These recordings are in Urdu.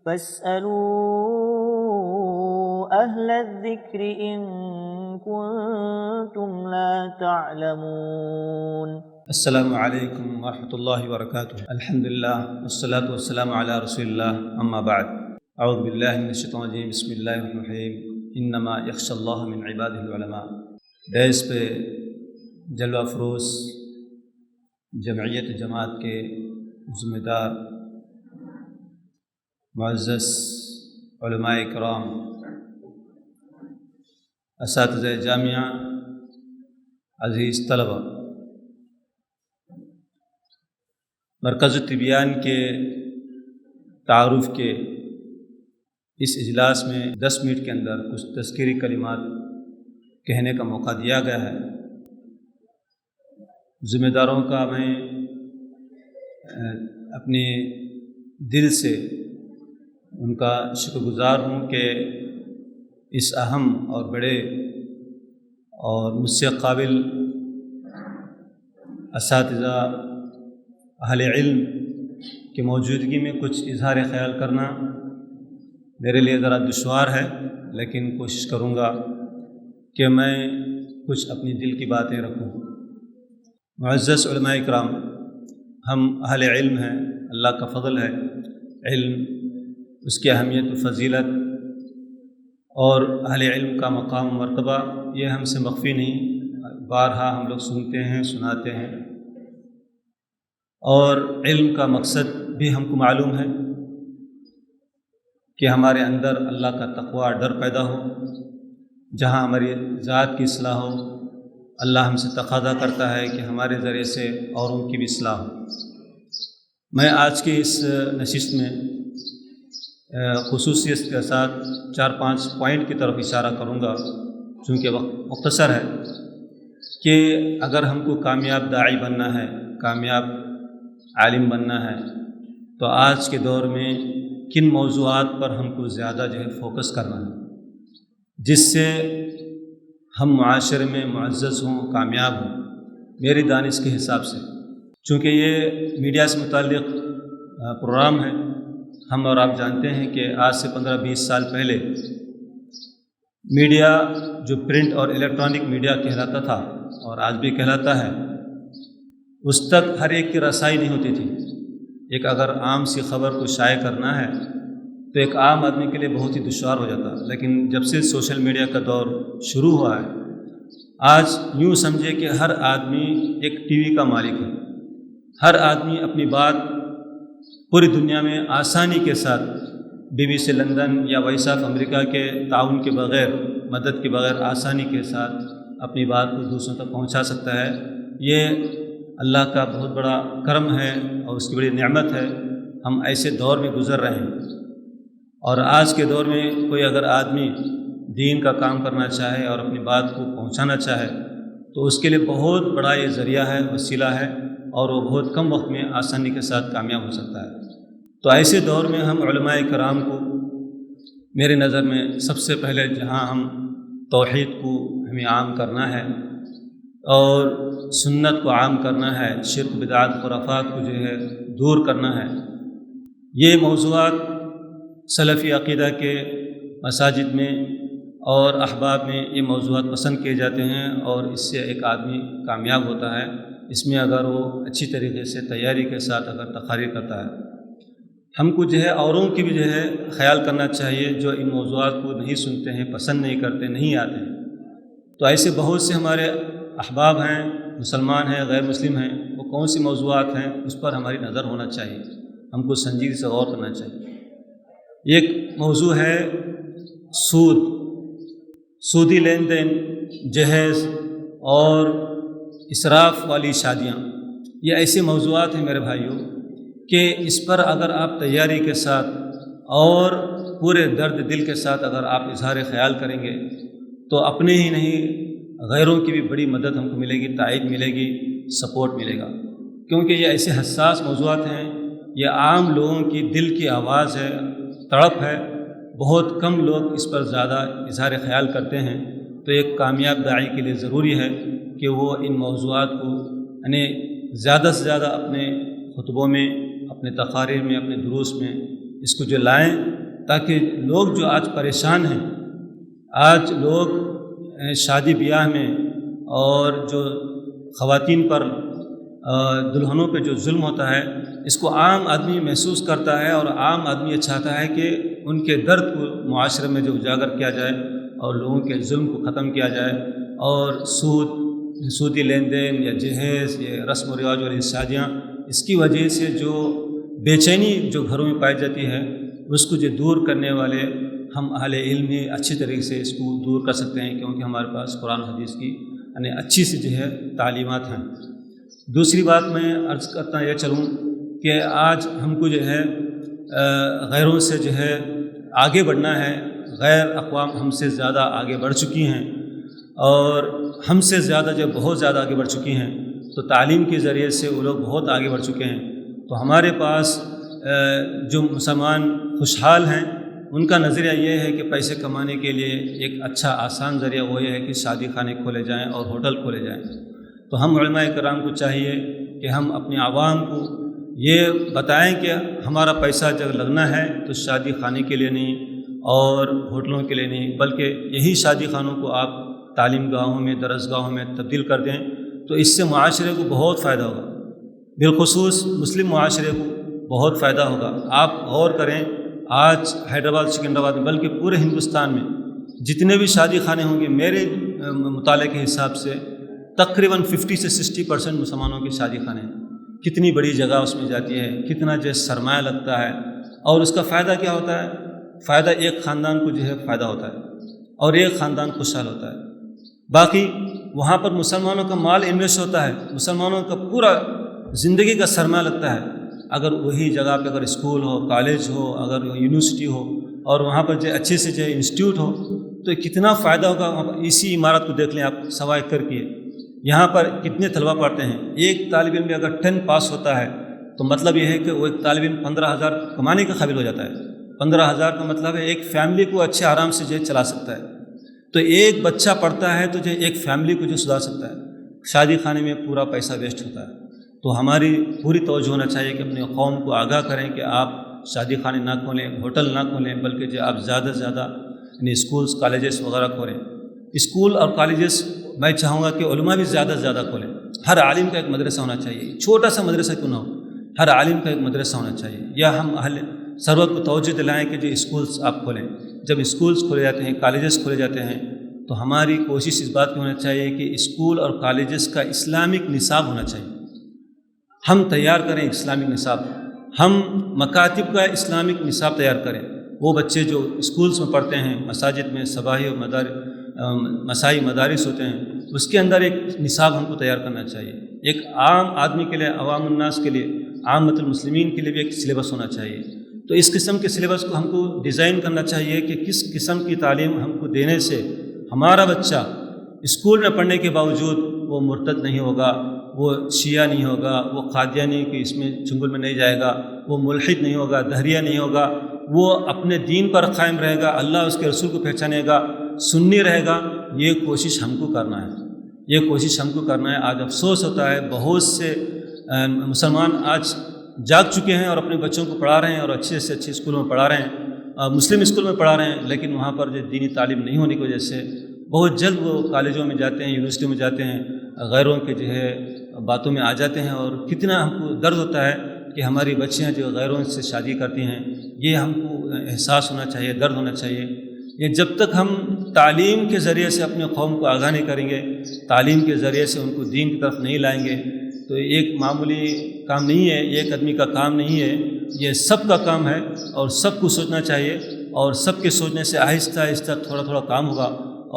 فاسألوا أهل الذكر إن كنتم لا تعلمون. السلام علیکم ورحمۃ اللہ وبرکاتہ. الحمد للہ والصلاۃ والسلام علی رسول اللہ، اما بعد. اعوذ باللہ من الشیطان الرجیم، بسم اللہ الرحمن الرحیم. انما یخشی اللہ من عبادہ العلماء. ڈیس پہ جلوہ افروز جمعیت جماعت کے ذمہ دار معزز علماء کرام، اساتذہ جامعہ، عزیز طلبہ، مرکز طبیان کے تعارف کے اس اجلاس میں 10 منٹ کے اندر کچھ تذکیری کلمات کہنے کا موقع دیا گیا ہے. ذمہ داروں کا میں اپنے دل سے ان کا شکر گزار ہوں کہ اس اہم اور بڑے اور مجھ سے قابل اساتذہ اہل علم کی موجودگی میں کچھ اظہار خیال کرنا میرے لیے ذرا دشوار ہے، لیکن کوشش کروں گا کہ میں کچھ اپنی دل کی باتیں رکھوں. معزز علماء کرام، ہم اہل علم ہیں، اللہ کا فضل ہے. علم، اس کی اہمیت و فضیلت اور اہل علم کا مقام و مرتبہ یہ ہم سے مخفی نہیں، بارہا ہم لوگ سنتے ہیں، سناتے ہیں. اور علم کا مقصد بھی ہم کو معلوم ہے کہ ہمارے اندر اللہ کا تقوی، ڈر پیدا ہو. جہاں ہماری ذات کی اصلاح ہو، اللہ ہم سے تقاضا کرتا ہے کہ ہمارے ذریعے سے اوروں کی بھی اصلاح ہو. میں آج کی اس نشست میں خصوصیت کے ساتھ 4-5 پوائنٹ کی طرف اشارہ کروں گا، چونکہ وقت مختصر ہے، کہ اگر ہم کو کامیاب داعی بننا ہے، کامیاب عالم بننا ہے، تو آج کے دور میں کن موضوعات پر ہم کو زیادہ فوکس کرنا ہے، جس سے ہم معاشرے میں معزز ہوں، کامیاب ہوں. میری دانش کے حساب سے، چونکہ یہ میڈیا سے متعلق پروگرام ہے، ہم اور آپ جانتے ہیں کہ آج سے 15-20 سال پہلے میڈیا جو پرنٹ اور الیکٹرانک میڈیا کہلاتا تھا اور آج بھی کہلاتا ہے، اس تک ہر ایک کی رسائی نہیں ہوتی تھی. ایک اگر عام سی خبر کو شائع کرنا ہے تو ایک عام آدمی کے لیے بہت ہی دشوار ہو جاتا. لیکن جب سے سوشل میڈیا کا دور شروع ہوا ہے، آج یوں سمجھے کہ ہر آدمی ایک ٹی وی کا مالک ہے. ہر آدمی اپنی بات پوری دنیا میں آسانی کے ساتھ BBC لندن یا وائس آف امریکہ کے تعاون کے بغیر، مدد کے بغیر آسانی کے ساتھ اپنی بات کو دوسروں تک پہنچا سکتا ہے. یہ اللہ کا بہت بڑا کرم ہے اور اس کی بڑی نعمت ہے. ہم ایسے دور میں گزر رہے ہیں، اور آج کے دور میں کوئی اگر آدمی دین کا کام کرنا چاہے اور اپنی بات کو پہنچانا چاہے تو اس کے لیے بہت بڑا یہ ذریعہ ہے، وسیلہ ہے، اور وہ بہت کم وقت میں آسانی کے ساتھ کامیاب ہو سکتا ہے. تو ایسے دور میں ہم علماء کرام کو، میرے نظر میں سب سے پہلے جہاں ہم توحید کو ہمیں عام کرنا ہے اور سنت کو عام کرنا ہے، شرک، بدعات، خرافات کو دور کرنا ہے. یہ موضوعات سلفی عقیدہ کے مساجد میں اور احباب میں یہ موضوعات پسند کیے جاتے ہیں، اور اس سے ایک آدمی کامیاب ہوتا ہے اس میں اگر وہ اچھی طریقے سے تیاری کے ساتھ اگر تقاریر کرتا ہے. ہم کو اوروں کی بھی خیال کرنا چاہیے جو ان موضوعات کو نہیں سنتے ہیں، پسند نہیں کرتے، نہیں آتے ہیں. تو ایسے بہت سے ہمارے احباب ہیں، مسلمان ہیں، غیر مسلم ہیں، وہ کون سی موضوعات ہیں اس پر ہماری نظر ہونا چاہیے، ہم کو سنجیدگی سے غور کرنا چاہیے. ایک موضوع ہے سودی لین دین، جہیز اور اسراف والی شادیاں. یہ ایسے موضوعات ہیں میرے بھائیوں کہ اس پر اگر آپ تیاری کے ساتھ اور پورے درد دل کے ساتھ اگر آپ اظہار خیال کریں گے تو اپنے ہی نہیں غیروں کی بھی بڑی مدد ہم کو ملے گی، تائید ملے گی، سپورٹ ملے گا. کیونکہ یہ ایسے حساس موضوعات ہیں، یہ عام لوگوں کی دل کی آواز ہے، تڑپ ہے. بہت کم لوگ اس پر زیادہ اظہار خیال کرتے ہیں. تو ایک کامیاب داعی کے لیے ضروری ہے کہ وہ ان موضوعات کو زیادہ سے زیادہ اپنے خطبوں میں، اپنے تقاریر میں، اپنے دروس میں اس کو جو لائیں تاکہ لوگ جو آج پریشان ہیں، آج لوگ شادی بیاہ میں اور جو خواتین پر دلہنوں پہ جو ظلم ہوتا ہے، اس کو عام آدمی محسوس کرتا ہے، اور عام آدمی یہ چاہتا ہے کہ ان کے درد کو معاشرے میں جو اجاگر کیا جائے اور لوگوں کے ظلم کو ختم کیا جائے، اور سودی لین دین یا جہیز، یہ رسم و رواج اور شادیاں، اس کی وجہ سے جو بے چینی جو گھروں میں پائی جاتی ہے، اس کو جو دور کرنے والے ہم اہل علم ہی اچھی طریقے سے اس کو دور کر سکتے ہیں، کیونکہ ہمارے پاس قرآن حدیث کی یعنی اچھی سی جو ہے تعلیمات ہیں۔ دوسری بات میں عرض کرتا یہ چلوں کہ آج ہم کو جو ہے غیروں سے جو ہے آگے بڑھنا ہے۔ غیر اقوام ہم سے زیادہ آگے بڑھ چکی ہیں، اور ہم سے زیادہ جو بہت زیادہ آگے بڑھ چکی ہیں، تو تعلیم کے ذریعے سے وہ لوگ بہت آگے بڑھ چکے ہیں۔ تو ہمارے پاس جو مسلمان خوشحال ہیں، ان کا نظریہ یہ ہے کہ پیسے کمانے کے لیے ایک اچھا آسان ذریعہ وہ یہ ہے کہ شادی خانے کھولے جائیں اور ہوٹل کھولے جائیں۔ تو ہم علماء کرام کو چاہیے کہ ہم اپنے عوام کو یہ بتائیں کہ ہمارا پیسہ جب لگنا ہے تو شادی خانے کے لیے نہیں اور ہوٹلوں کے لیے نہیں، بلکہ یہی شادی خانوں کو آپ تعلیم گاہوں میں، درس گاہوں میں تبدیل کر دیں، تو اس سے معاشرے کو بہت فائدہ ہوگا، بالخصوص مسلم معاشرے کو بہت فائدہ ہوگا۔ آپ غور کریں، آج حیدرآباد، سکندرآباد میں، بلکہ پورے ہندوستان میں جتنے بھی شادی خانے ہوں گے، میرے مطالعے کے حساب سے تقریباً 50 سے 60% مسلمانوں کے شادی خانے ہیں۔ کتنی بڑی جگہ اس میں جاتی ہے، کتنا جو سرمایہ لگتا ہے، اور اس کا فائدہ کیا ہوتا ہے؟ فائدہ ایک خاندان کو جو ہے فائدہ ہوتا ہے، اور ایک خاندان خوشحال ہوتا ہے۔ باقی وہاں پر مسلمانوں کا مال انویسٹ ہوتا ہے، مسلمانوں کا پورا زندگی کا سرمایہ لگتا ہے۔ اگر وہی جگہ پہ اگر اسکول ہو، کالج ہو، اگر یونیورسٹی ہو، اور وہاں پر جو اچھے سے جو انسٹیٹیوٹ ہو، تو کتنا فائدہ ہوگا۔ اسی عمارت کو دیکھ لیں آپ، سوائے کر کے یہاں پر کتنے طلبہ پڑھتے ہیں۔ ایک طالب علم بھی اگر 10 پاس ہوتا ہے تو مطلب یہ ہے کہ وہ ایک طالب علم 15,000 کمانے کے قابل ہو جاتا ہے۔ 15,000 کا مطلب ہے ایک فیملی کو اچھے آرام سے جو ہے چلا سکتا ہے۔ تو ایک بچہ پڑھتا ہے تو جو ایک فیملی کو جو سدھار سکتا ہے۔ شادی خانے میں پورا پیسہ ویسٹ ہوتا ہے۔ تو ہماری پوری توجہ ہونا چاہیے کہ اپنے قوم کو آگاہ کریں کہ آپ شادی خانے نہ کھولیں، ہوٹل نہ کھولیں، بلکہ جو آپ زیادہ سے زیادہ یعنی اسکولس، کالجز وغیرہ کھولیں۔ اسکول اور کالجز میں چاہوں گا کہ علماء بھی زیادہ سے زیادہ کھولیں۔ ہر عالم کا ایک مدرسہ ہونا چاہیے، چھوٹا سا مدرسہ کیوں نہ ہو، ہر عالم کا ایک مدرسہ ہونا چاہیے۔ یا ہم اہل سرور کو توجہ دلائیں کہ جو اسکولس آپ کھولیں۔ جب اسکولس کھولے جاتے ہیں، کالجز کھولے جاتے ہیں، تو ہماری کوشش اس بات کی ہونا چاہیے کہ اسکول اور کالجز کا اسلامک نصاب ہونا چاہیے۔ ہم تیار کریں اسلامک نصاب، ہم مکاتب کا اسلامک نصاب تیار کریں۔ وہ بچے جو اسکولس میں پڑھتے ہیں، مساجد میں صباحی اور مسائی مدارس ہوتے ہیں، اس کے اندر ایک نصاب ہم کو تیار کرنا چاہیے۔ ایک عام آدمی کے لیے، عوام الناس کے لیے، عامۃ المسلمین کے لیے بھی ایک سلیبس ہونا چاہیے۔ تو اس قسم کے سلیبس کو ہم کو ڈیزائن کرنا چاہیے کہ کس قسم کی تعلیم ہم کو دینے سے ہمارا بچہ اسکول میں پڑھنے کے باوجود وہ مرتد نہیں ہوگا، وہ شیعہ نہیں ہوگا، وہ قادیانی کہ اس میں چنگل میں نہیں جائے گا، وہ ملحد نہیں ہوگا، دہریہ نہیں ہوگا، وہ اپنے دین پر قائم رہے گا، اللہ اس کے رسول کو پہچانے گا، سنی رہے گا۔ یہ کوشش ہم کو کرنا ہے، یہ کوشش ہم کو کرنا ہے۔ آج افسوس ہوتا ہے، بہت سے مسلمان آج جاگ چکے ہیں اور اپنے بچوں کو پڑھا رہے ہیں، اور اچھے سے اچھے اسکولوں میں پڑھا رہے ہیں، مسلم اسکول میں پڑھا رہے ہیں، لیکن وہاں پر جو دینی تعلیم نہیں ہونے کی وجہ سے بہت جلد وہ کالجوں میں جاتے ہیں، یونیورسٹیوں میں جاتے ہیں، غیروں کے جو ہے باتوں میں آ جاتے ہیں، اور کتنا ہم کو درد ہوتا ہے کہ ہماری بچیاں جو غیروں سے شادی کرتی ہیں۔ یہ ہم کو احساس ہونا چاہیے، درد ہونا چاہیے۔ یہ جب تک ہم تعلیم کے ذریعے سے اپنے قوم کو آگاہ نہیں کریں گے، تعلیم کے ذریعے سے ان کو دین کی طرف نہیں لائیں گے، تو ایک معمولی کام نہیں ہے، ایک آدمی کا کام نہیں ہے، یہ سب کا کام ہے، اور سب کو سوچنا چاہیے، اور سب کے سوچنے سے آہستہ آہستہ تھوڑا تھوڑا کام ہوگا،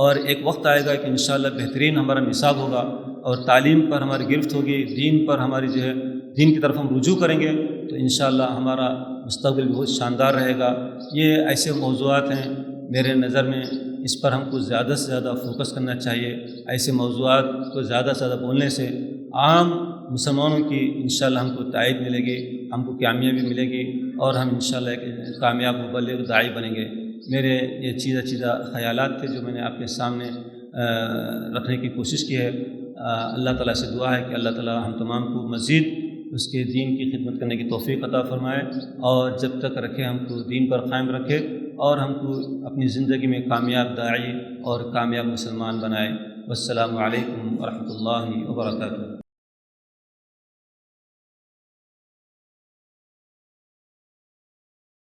اور ایک وقت آئے گا کہ انشاءاللہ بہترین ہمارا نصاب ہوگا، اور تعلیم پر ہماری گرفت ہوگی، دین پر ہماری جو ہے دین کی طرف ہم رجوع کریں گے، تو انشاءاللہ ہمارا مستقبل بہت شاندار رہے گا۔ یہ ایسے موضوعات ہیں میرے نظر میں، اس پر ہم کو زیادہ سے زیادہ فوکس کرنا چاہیے۔ ایسے موضوعات کو زیادہ سے زیادہ بولنے سے عام مسلمانوں کی انشاءاللہ ہم کو تائید ملے گی، ہم کو کامیابی ملے گی، اور ہم انشاءاللہ ایک کامیاب مبلغ داعی بنیں گے۔ میرے یہ چیزہ خیالات تھے جو میں نے آپ کے سامنے رکھنے کی کوشش کی ہے۔ اللہ تعالیٰ سے دعا ہے کہ اللہ تعالیٰ ہم تمام کو مزید اس کے دین کی خدمت کرنے کی توفیق عطا فرمائے، اور جب تک رکھے ہم کو دین پر قائم رکھے، اور ہم کو اپنی زندگی میں کامیاب داعی اور کامیاب مسلمان بنائے۔ والسلام علیکم ورحمۃ اللہ وبرکاتہ۔